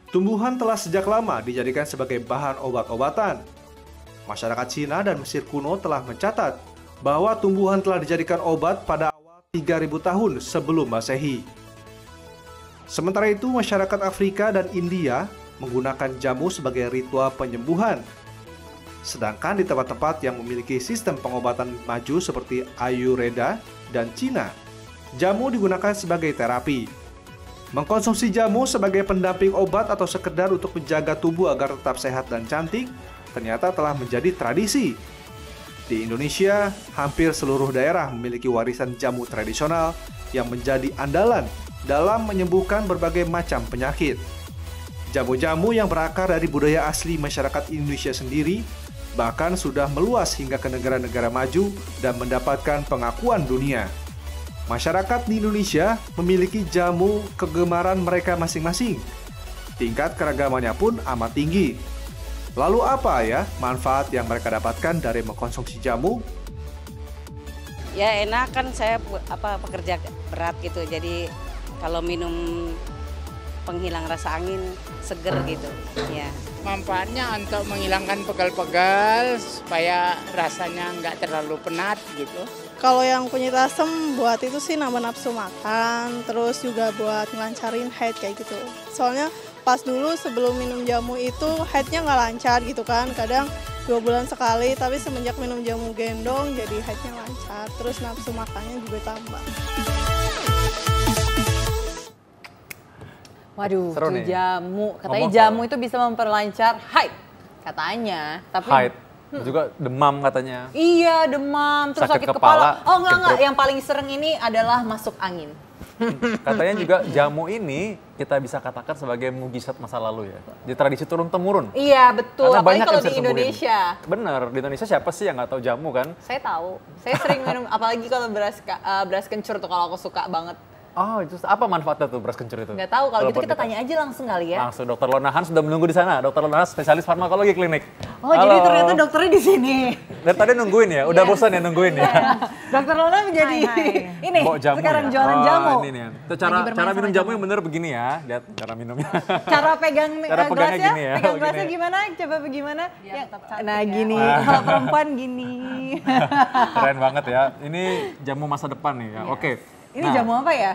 Tumbuhan telah sejak lama dijadikan sebagai bahan obat-obatan. Masyarakat Cina dan Mesir kuno telah mencatat bahwa tumbuhan telah dijadikan obat pada awal 3000 tahun sebelum Masehi. Sementara itu, masyarakat Afrika dan India menggunakan jamu sebagai ritual penyembuhan. Sedangkan di tempat-tempat yang memiliki sistem pengobatan maju seperti Ayurveda dan Cina, jamu digunakan sebagai terapi. Mengkonsumsi jamu sebagai pendamping obat atau sekedar untuk menjaga tubuh agar tetap sehat dan cantik ternyata telah menjadi tradisi. Di Indonesia, hampir seluruh daerah memiliki warisan jamu tradisional yang menjadi andalan dalam menyembuhkan berbagai macam penyakit. Jamu-jamu yang berakar dari budaya asli masyarakat Indonesia sendiri bahkan sudah meluas hingga ke negara-negara maju dan mendapatkan pengakuan dunia. Masyarakat di Indonesia memiliki jamu kegemaran mereka masing-masing. Tingkat keragamannya pun amat tinggi. Lalu apa ya manfaat yang mereka dapatkan dari mengkonsumsi jamu? Ya enak kan, saya pekerja berat gitu, jadi kalau minum penghilang rasa angin seger gitu ya. Manfaatnya untuk menghilangkan pegal-pegal supaya rasanya nggak terlalu penat gitu. Kalau yang kunyit asem buat itu sih nambah nafsu makan, terus juga buat ngelancarin haid kayak gitu. Soalnya pas dulu sebelum minum jamu itu haidnya nggak lancar gitu kan, kadang 2 bulan sekali, tapi semenjak minum jamu gendong jadi haidnya lancar, terus nafsu makannya juga tambah. Waduh, Seru tuh nih. jamu. Katanya Ngomong jamu soal- itu bisa memperlancar haid. Katanya. Tapi Haid, juga demam katanya. iya, demam, terus Sakit sakit kepala, kepala. Oh enggak, kedrop. yang paling sering ini adalah masuk angin. Katanya juga jamu ini kita bisa katakan sebagai mujizat masa lalu ya. Di tradisi turun-temurun. Iya, betul. Karena Apalagi banyak kalau yang di bisa disembuhin. Indonesia. Bener, di Indonesia siapa sih yang nggak tahu jamu kan? Saya tahu. Saya sering minum, apalagi kalau beras kencur tuh kalau aku suka banget. Oh, itu apa manfaatnya tuh beras kencur itu? Nggak tahu, kalau gitu buat kita tanya aja langsung kali ya. Langsung Dokter Lonahan sudah menunggu di sana. Dokter Lonahan spesialis farmakologi klinik. Oh, jadi ternyata dokternya di sini. Dari tadi nungguin ya, udah bosan ya nungguin ya. Dokter Lona menjadi ini Bawa jamu sekarang ya? jualan Oh, jamu. Ini nih. Itu cara minum jamu yang bener begini ya. Lihat cara minumnya. Cara pegang Cara pegangnya gelasnya, gini ya. pegang Oh, gelasnya gini. gimana? Coba bagaimana? Biar tetap cantik Nah, ya. gini. Kalau perempuan gini. Keren banget ya. Ini jamu masa depan nih ya. Oke. Ini Nah, jamu apa ya?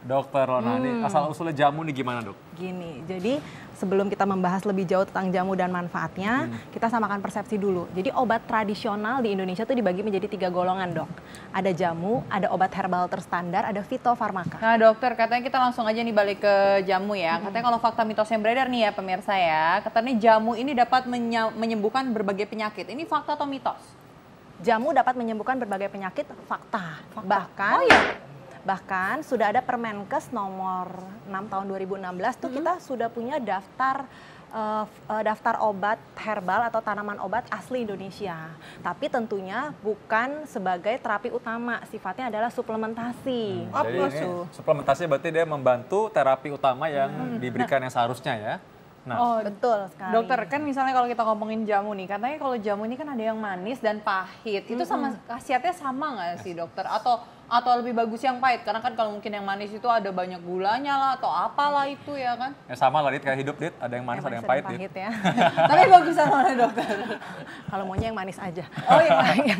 Dokter Lona, nih asal usulnya jamu nih gimana dok? Gini, jadi sebelum kita membahas lebih jauh tentang jamu dan manfaatnya, kita samakan persepsi dulu. Jadi obat tradisional di Indonesia tuh dibagi menjadi 3 golongan, dok. Ada jamu, ada obat herbal terstandar, ada fitofarmaka. Nah dokter, katanya kita langsung aja nih balik ke jamu ya. Katanya kalau fakta mitos yang beredar nih ya pemirsa ya, katanya jamu ini dapat menyembuhkan berbagai penyakit. Ini fakta atau mitos? Jamu dapat menyembuhkan berbagai penyakit, fakta. Bahkan, Oh iya? bahkan sudah ada Permenkes nomor 6 tahun 2016 tuh kita sudah punya daftar obat herbal atau tanaman obat asli Indonesia. Tapi tentunya bukan sebagai terapi utama, sifatnya adalah suplementasi. Jadi ini suplementasi berarti dia membantu terapi utama yang diberikan yang seharusnya ya. Nah, Oh, Betul sekali. dokter, kan misalnya kalau kita ngomongin jamu nih, katanya kalau jamu ini kan ada yang manis dan pahit. Itu sama khasiatnya sama nggak sih dokter? Atau lebih bagus yang pahit? Karena kan kalau mungkin yang manis itu ada banyak gulanya lah atau apalah itu ya kan? ya sama lah Dit, kayak hidup Dit, ada yang manis, ada yang pahit Dit. ya. Tapi bagusan mana dokter? Kalau maunya yang manis aja. Oh iya.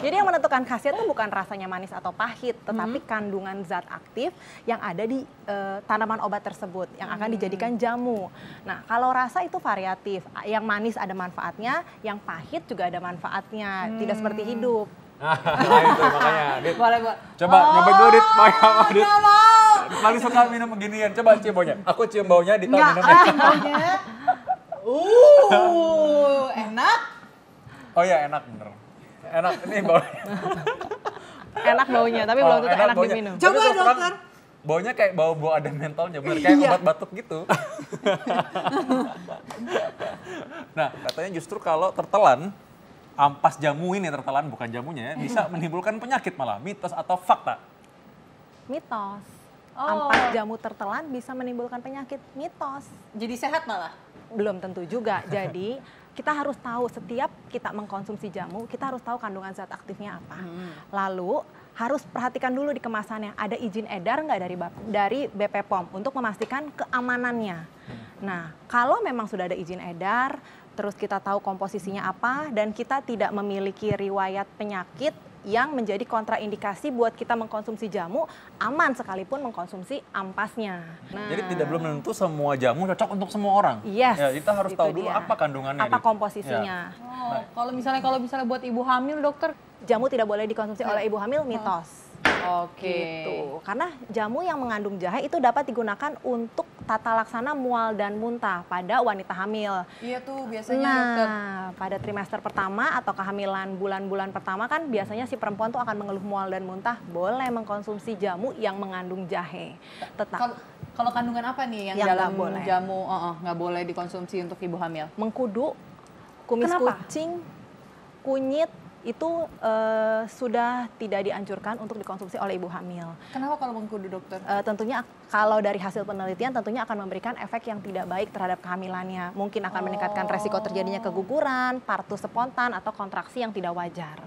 Jadi yang menentukan khasiat itu bukan rasanya manis atau pahit, tetapi kandungan zat aktif yang ada di tanaman obat tersebut yang akan dijadikan jamu. Nah, kalau rasa itu variatif. Yang manis ada manfaatnya, yang pahit juga ada manfaatnya. Tidak seperti hidup. Nah, itu makanya Dit. Boleh. Coba nyobain dulu Dit, mau nggak mau Dit? Nggak mau. Paling suka minum beginian, coba cium baunya. Aku cium baunya, Dita minum. Baunya. Enak. Oh iya enak bener. Enak, ini baunya. Enak baunya, tapi belum tentu enak baunya. diminum. Tapi Coba, terus terang, dokter. Baunya kayak bau ada mentolnya, bener kayak obat batuk gitu. Nah, katanya justru kalau tertelan, ampas jamu ini tertelan, bukan jamunya ya, bisa menimbulkan penyakit malah, mitos atau fakta. Mitos. Oh. Ampas jamu tertelan bisa menimbulkan penyakit. Mitos. Jadi sehat malah. Belum tentu juga. Jadi kita harus tahu setiap kita mengkonsumsi jamu, kita harus tahu kandungan zat aktifnya apa. Lalu harus perhatikan dulu di kemasannya, ada izin edar nggak dari BPOM untuk memastikan keamanannya. Nah, kalau memang sudah ada izin edar, terus kita tahu komposisinya apa, dan kita tidak memiliki riwayat penyakit yang menjadi kontraindikasi buat kita mengkonsumsi jamu, aman sekalipun mengkonsumsi ampasnya. Nah, Jadi belum tentu semua jamu cocok untuk semua orang. yes, Ya, kita harus itu tahu dulu dia. apa kandungannya. Apa Dit. komposisinya. Oh, kalau misalnya buat ibu hamil, dokter. Jamu tidak boleh dikonsumsi oleh ibu hamil, mitos. Oke. Gitu. Karena jamu yang mengandung jahe itu dapat digunakan untuk tata laksana mual dan muntah pada wanita hamil. Iya tuh biasanya dokter. Nah, pada trimester pertama atau kehamilan bulan-bulan pertama kan biasanya si perempuan tuh akan mengeluh mual dan muntah, boleh mengkonsumsi jamu yang mengandung jahe. Kalau kalau kandungan apa nih yang Yang dalam nggak boleh. jamu nggak boleh dikonsumsi untuk ibu hamil? Mengkudu, kumis Kenapa? kucing, kunyit itu sudah tidak dianjurkan untuk dikonsumsi oleh ibu hamil. Kenapa kalau mengkudu, dokter? Tentunya kalau dari hasil penelitian tentunya akan memberikan efek yang tidak baik terhadap kehamilannya. Mungkin akan meningkatkan resiko terjadinya keguguran, partu spontan, atau kontraksi yang tidak wajar.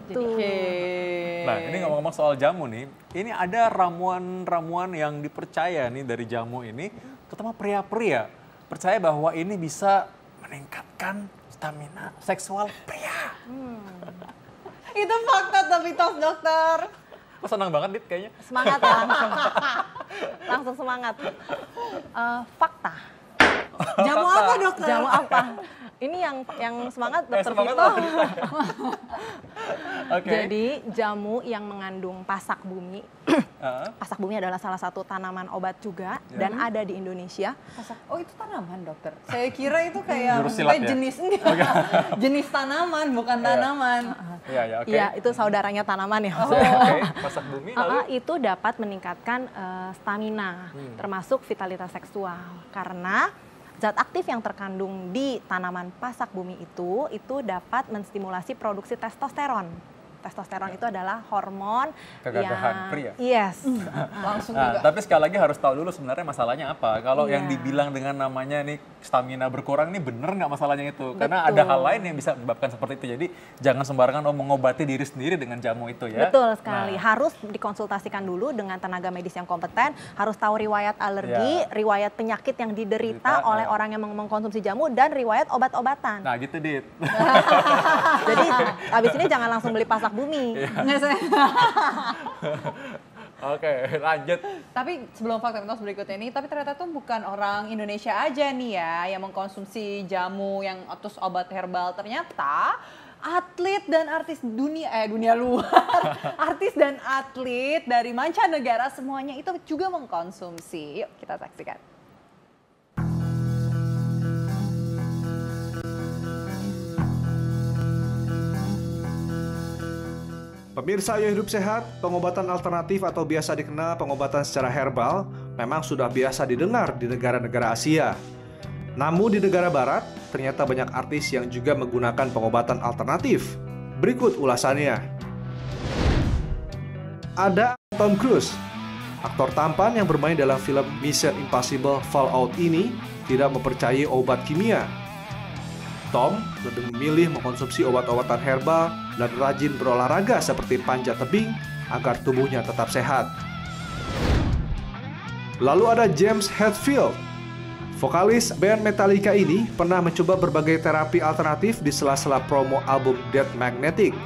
Gitu. Oke. Nah, ini ngomong-ngomong soal jamu nih, ini ada ramuan-ramuan yang dipercaya nih dari jamu ini, terutama pria-pria, percaya bahwa ini bisa meningkatkan stamina seksual pria. Itu fakta atau mitos, dokter? Kok senang banget, Dit, kayaknya? Semangat ya langsung. Langsung semangat. Fakta. Jamu apa, dokter? Jamu apa? Ini yang semangat Dokter semangat Vito. lah. Oke. Jadi jamu yang mengandung pasak bumi. Pasak bumi adalah salah satu tanaman obat juga dan ada di Indonesia. Oh, itu tanaman, dokter. Saya kira itu kayak Jurus silat ya? jenis jenis tanaman, bukan tanaman. Iya, ya, oke. Iya, itu saudaranya tanaman ya. Oke, pasak bumi lalu. Itu dapat meningkatkan stamina, termasuk vitalitas seksual. Karena zat aktif yang terkandung di tanaman pasak bumi itu dapat menstimulasi produksi testosteron. Testosteron itu adalah hormon Kegagahan yang pria. Yes. Langsung Nah, juga. tapi sekali lagi harus tahu dulu sebenarnya masalahnya apa. Kalau yang Iya. dibilang dengan namanya nih stamina berkurang nih bener nggak masalahnya itu? Karena Betul. ada hal lain yang bisa menyebabkan seperti itu. Jadi jangan sembarangan mengobati diri sendiri dengan jamu itu ya. Betul sekali. Nah, Harus dikonsultasikan dulu dengan tenaga medis yang kompeten, harus tahu riwayat alergi, riwayat penyakit yang diderita oleh orang yang mengkonsumsi jamu, dan riwayat obat-obatan. nah gitu, Dit. Jadi abis ini jangan langsung beli pasak bumi. Nggak, saya. Oke, lanjut. Tapi sebelum fakta mitos berikutnya ini, tapi ternyata tuh bukan orang Indonesia aja nih ya yang mengkonsumsi jamu yang atau obat herbal. Ternyata atlet dan artis dunia luar, artis dan atlet dari mancanegara semuanya itu juga mengkonsumsi. Yuk kita saksikan. Pemirsa Ayo Hidup Sehat, pengobatan alternatif atau biasa dikenal pengobatan secara herbal memang sudah biasa didengar di negara-negara Asia. Namun di negara barat, ternyata banyak artis yang juga menggunakan pengobatan alternatif. Berikut ulasannya. Ada Tom Cruise. Aktor tampan yang bermain dalam film Mission Impossible Fallout ini tidak mempercayai obat kimia. Tom lebih memilih mengkonsumsi obat-obatan herbal dan rajin berolahraga seperti panjat tebing agar tubuhnya tetap sehat. Lalu ada James Hetfield. Vokalis band Metallica ini pernah mencoba berbagai terapi alternatif di sela-sela promo album Dead Magnetic.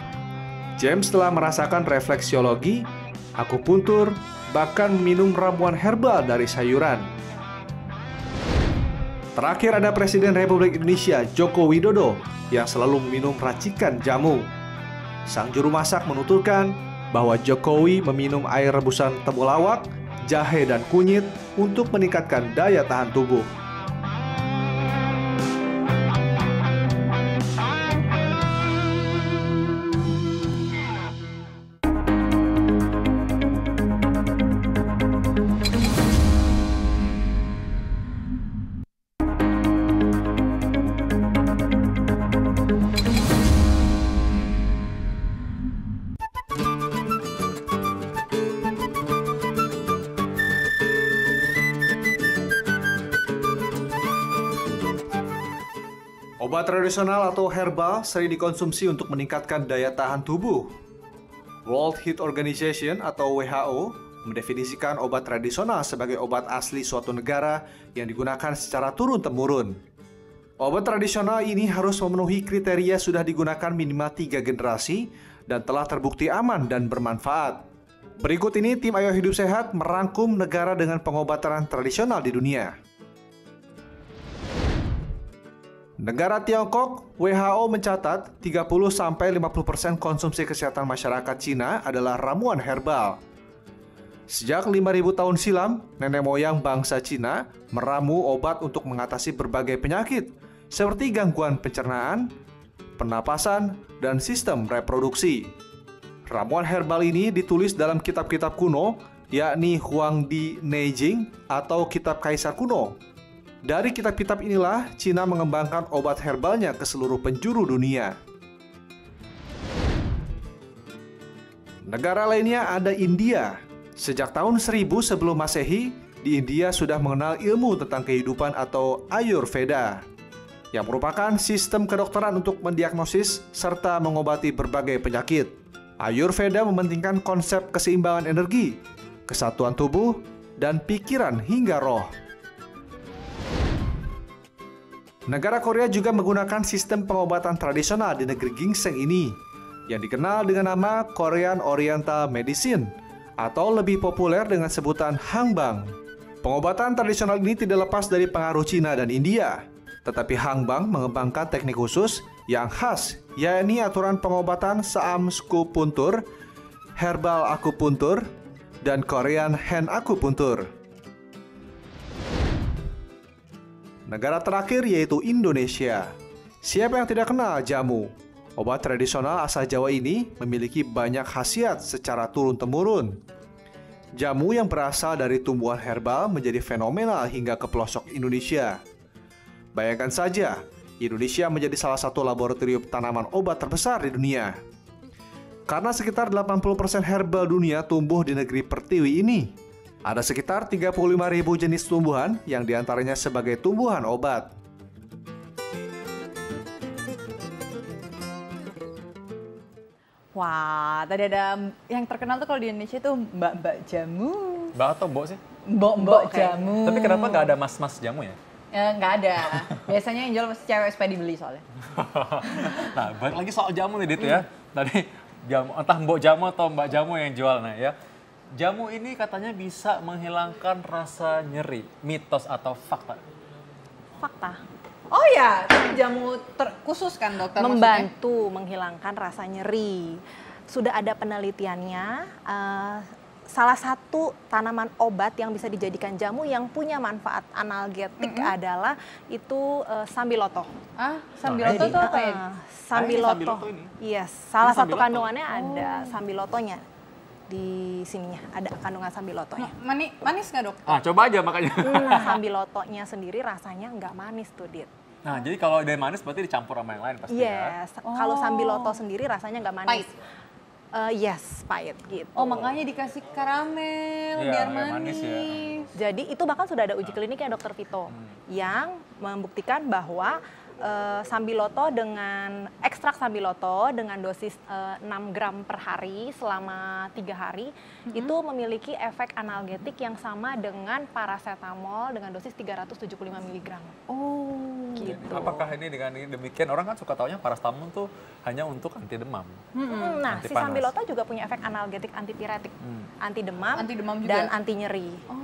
James telah merasakan refleksiologi, akupuntur, bahkan minum ramuan herbal dari sayuran. Terakhir ada Presiden Republik Indonesia Joko Widodo yang selalu meminum racikan jamu. Sang juru masak menuturkan bahwa Jokowi meminum air rebusan temulawak, jahe dan kunyit untuk meningkatkan daya tahan tubuh. Obat tradisional atau herbal sering dikonsumsi untuk meningkatkan daya tahan tubuh. World Health Organization atau WHO mendefinisikan obat tradisional sebagai obat asli suatu negara yang digunakan secara turun-temurun. Obat tradisional ini harus memenuhi kriteria sudah digunakan minimal 3 generasi dan telah terbukti aman dan bermanfaat. Berikut ini tim Ayo Hidup Sehat merangkum negara dengan pengobatan tradisional di dunia. Negara Tiongkok, WHO mencatat 30-50% konsumsi kesehatan masyarakat Cina adalah ramuan herbal. Sejak 5.000 tahun silam, nenek moyang bangsa Cina meramu obat untuk mengatasi berbagai penyakit seperti gangguan pencernaan, pernapasan, dan sistem reproduksi. Ramuan herbal ini ditulis dalam kitab-kitab kuno, yakni Huangdi Neijing atau Kitab Kaisar Kuno. Dari kitab-kitab inilah, Cina mengembangkan obat herbalnya ke seluruh penjuru dunia. Negara lainnya ada India. Sejak tahun 1000 sebelum Masehi, di India sudah mengenal ilmu tentang kehidupan atau Ayurveda, yang merupakan sistem kedokteran untuk mendiagnosis serta mengobati berbagai penyakit. Ayurveda mementingkan konsep keseimbangan energi, kesatuan tubuh, dan pikiran hingga roh. Negara Korea juga menggunakan sistem pengobatan tradisional di negeri ginseng ini, yang dikenal dengan nama Korean Oriental Medicine, atau lebih populer dengan sebutan Hangbang. Pengobatan tradisional ini tidak lepas dari pengaruh Cina dan India, tetapi Hangbang mengembangkan teknik khusus yang khas, yakni aturan pengobatan Saamskupuntur, Herbal Akupuntur, dan Korean Hand Akupuntur. Negara terakhir yaitu Indonesia. Siapa yang tidak kenal jamu? Obat tradisional asal Jawa ini memiliki banyak khasiat secara turun-temurun. Jamu yang berasal dari tumbuhan herbal menjadi fenomenal hingga ke pelosok Indonesia. Bayangkan saja, Indonesia menjadi salah satu laboratorium tanaman obat terbesar di dunia. Karena sekitar 80% herbal dunia tumbuh di negeri Pertiwi ini. Ada sekitar 35.000 jenis tumbuhan yang diantaranya sebagai tumbuhan obat. Wah, tadi ada yang terkenal tuh kalau di Indonesia tuh mbak-mbak jamu. Mbak atau mbok sih? Mbok jamu. Tapi kenapa nggak ada mas-mas jamu ya? Ya, nggak ada. Biasanya yang jual pasti cewek supaya dibeli soalnya. Nah, balik lagi soal jamu nih, Dit ya. Tadi jamu, entah mbok jamu atau mbak jamu yang jual. Nah ya, jamu ini katanya bisa menghilangkan rasa nyeri. Mitos atau fakta? Fakta. Oh ya, tapi jamu khusus kan dokter Membantu menghilangkan rasa nyeri. Sudah ada penelitiannya, salah satu tanaman obat yang bisa dijadikan jamu yang punya manfaat analgetik adalah itu sambiloto. Ah, sambiloto itu apa ya? Sambiloto. ini? Yes, salah Ini satu sambiloto? kandungannya ada sambilotonya. Di sininya ada kandungan sambilotonya. Manis nggak dok? Ah, coba aja makanya. Nah, sambilotonya sendiri rasanya nggak manis tuh, Dit. Nah, jadi kalau ada yang manis berarti dicampur sama yang lain pasti ya? Yes, kalau sambiloto sendiri rasanya nggak manis. Pahit? Yes, pahit gitu. Oh, makanya dikasih karamel Iya, biar biar manis. manis ya. Jadi itu bahkan sudah ada uji kliniknya Dr. Vito yang membuktikan bahwa sambiloto dengan ekstrak sambiloto dengan dosis 6 gram per hari selama 3 hari itu memiliki efek analgetik yang sama dengan paracetamol dengan dosis 375 mg. Oh, Gitu. Apakah ini dengan demikian orang kan suka taunya paracetamol tuh hanya untuk anti demam? Nah, Anti si panas. sambiloto juga punya efek analgetik antipiretik, anti demam, Anti demam juga? dan anti nyeri. Oh,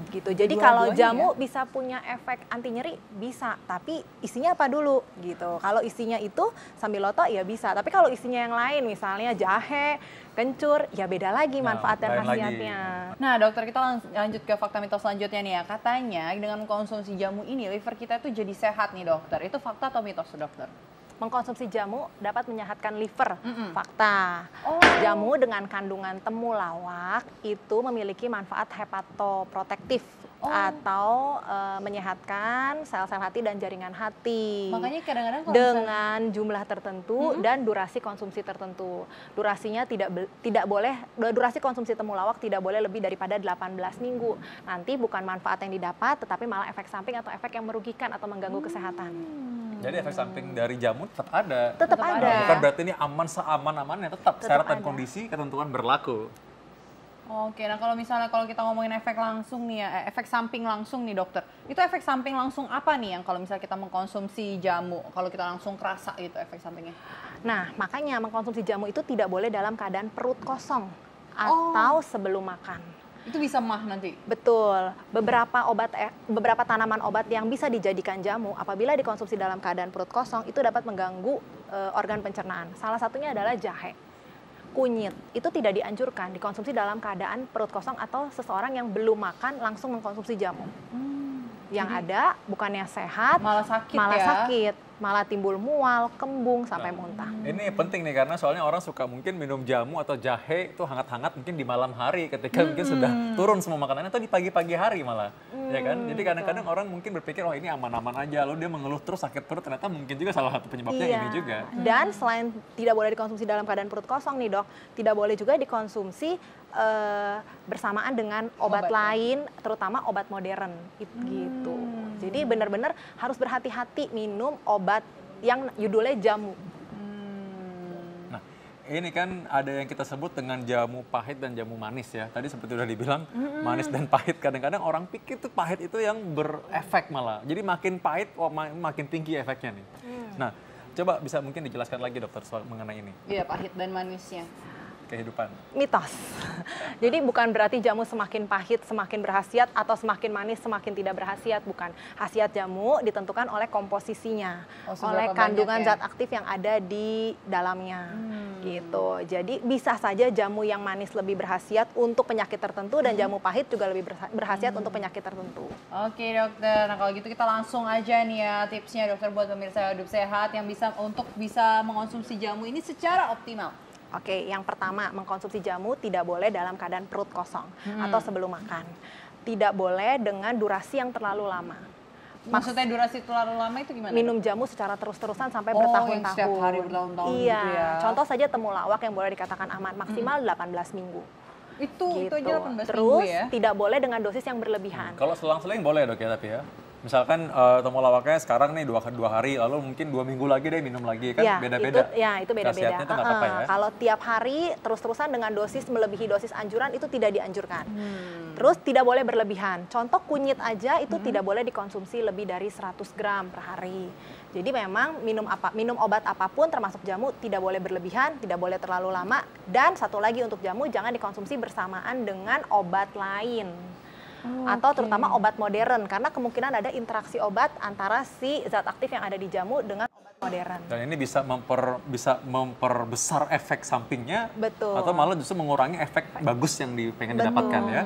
Gitu. Jadi dua-duanya kalau jamu ya? bisa punya efek anti nyeri bisa, tapi isinya apa dulu gitu. Kalau isinya itu sambiloto ya bisa, tapi kalau isinya yang lain misalnya jahe, kencur, ya beda lagi Nah, manfaat dan lain lagi. khasiatnya. Nah dokter, kita lanjut ke fakta mitos selanjutnya nih ya. Katanya dengan konsumsi jamu ini liver kita tuh jadi sehat nih dokter. Itu fakta atau mitos dokter? Mengkonsumsi jamu dapat menyehatkan liver. Fakta. Oh. Jamu dengan kandungan temulawak itu memiliki manfaat hepatoprotektif atau menyehatkan sel-sel hati dan jaringan hati. Makanya kadang-kadang kalau dengan jumlah tertentu dan durasi konsumsi tertentu. Durasinya tidak boleh, durasi konsumsi temulawak tidak boleh lebih daripada 18 minggu. Nanti bukan manfaat yang didapat, tetapi malah efek samping atau efek yang merugikan atau mengganggu kesehatan. Jadi efek samping dari jamu tetap ada. Tetap ada. Bukan berarti ini aman seaman-amannya, tetap syarat dan ada. kondisi ketentuan berlaku. Oke, nah kalau misalnya kalau kita ngomongin efek langsung nih ya, efek samping langsung nih dokter, itu efek samping langsung apa nih yang kalau misalnya kita mengkonsumsi jamu, kalau kita langsung kerasa gitu efek sampingnya? Nah, makanya mengkonsumsi jamu itu tidak boleh dalam keadaan perut kosong atau sebelum makan. Itu bisa mah nanti? Betul. Beberapa tanaman obat yang bisa dijadikan jamu apabila dikonsumsi dalam keadaan perut kosong itu dapat mengganggu organ pencernaan. Salah satunya adalah jahe. Kunyit itu tidak dianjurkan dikonsumsi dalam keadaan perut kosong atau seseorang yang belum makan langsung mengkonsumsi jamu. Yang ada bukannya sehat, Malah sakit ya? sakit, malah timbul mual, kembung sampai muntah. Ini penting nih karena soalnya orang suka mungkin minum jamu atau jahe itu hangat-hangat mungkin di malam hari ketika mungkin sudah turun semua makanannya atau di pagi-pagi hari malah, ya kan? Jadi kadang-kadang orang mungkin berpikir oh ini aman-aman aja, lalu dia mengeluh terus sakit perut, ternyata mungkin juga salah satu penyebabnya ini juga. Dan selain tidak boleh dikonsumsi dalam keadaan perut kosong nih dok, tidak boleh juga dikonsumsi bersamaan dengan obat lain, terutama obat modern gitu. Jadi benar-benar harus berhati-hati minum obat yang judulnya jamu. Nah, ini kan ada yang kita sebut dengan jamu pahit dan jamu manis ya. Tadi seperti udah dibilang manis dan pahit. Kadang-kadang orang pikir tuh pahit itu yang berefek malah. Jadi makin pahit, makin tinggi efeknya nih. Nah, coba bisa mungkin dijelaskan lagi dokter soal mengenai ini. Iya, pahit dan manisnya. Kehidupan. Mitos. Jadi bukan berarti jamu semakin pahit semakin berkhasiat atau semakin manis semakin tidak berkhasiat, bukan. Khasiat jamu ditentukan oleh komposisinya, oleh kandungan zat aktif yang ada di dalamnya. Gitu. Jadi bisa saja jamu yang manis lebih berkhasiat untuk penyakit tertentu dan jamu pahit juga lebih berkhasiat untuk penyakit tertentu. Oke dokter, nah kalau gitu kita langsung aja nih ya tipsnya dokter buat pemirsa hidup sehat yang bisa mengonsumsi jamu ini secara optimal. Oke, yang pertama mengkonsumsi jamu tidak boleh dalam keadaan perut kosong atau sebelum makan. Tidak boleh dengan durasi yang terlalu lama. Maksudnya durasi terlalu lama itu gimana? Minum jamu secara terus-terusan sampai yang bertahun-tahun. setiap hari bertahun-tahun iya, gitu ya. Contoh saja temulawak yang boleh dikatakan aman maksimal 18 minggu. Itu aja 18 Terus minggu ya? tidak boleh dengan dosis yang berlebihan. Kalau selang-seling boleh dok ya tapi ya. Misalkan temulawaknya sekarang nih dua hari, lalu mungkin 2 minggu lagi deh minum lagi kan beda-beda. Itu beda-beda. Khasiatnya itu nggak apa-apa ya. Kalau tiap hari terus-terusan dengan dosis melebihi dosis anjuran itu tidak dianjurkan. Terus tidak boleh berlebihan. Contoh kunyit aja itu tidak boleh dikonsumsi lebih dari 100 gram per hari. Jadi memang minum obat apapun termasuk jamu tidak boleh berlebihan, tidak boleh terlalu lama. Dan satu lagi untuk jamu jangan dikonsumsi bersamaan dengan obat lain. Atau terutama obat modern karena kemungkinan ada interaksi obat antara si zat aktif yang ada di jamu dengan obat modern. Dan ini bisa memperbesar efek sampingnya. Betul. Atau malah justru mengurangi efek bagus yang pengen didapatkan ya.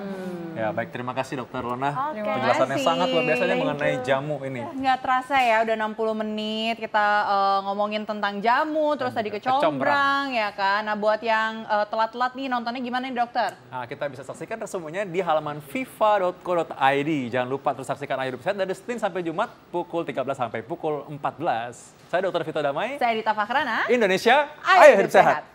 Ya baik, terima kasih dokter Lona. Penjelasannya sangat luar biasa mengenai jamu ini. Nggak terasa ya udah 60 menit kita ngomongin tentang jamu, terus tadi kecombrang ya kan. Nah buat yang telat-telat nih nontonnya gimana nih dokter? Nah kita bisa saksikan resumenya di halaman fifa.co.id. Jangan lupa terus saksikan Ayo Hidup Sehat dari Senin sampai Jumat pukul 13 sampai pukul 14. Saya Dr. Vito Damai. Saya Dita Fakrana. Indonesia, Ayo Hidup Sehat.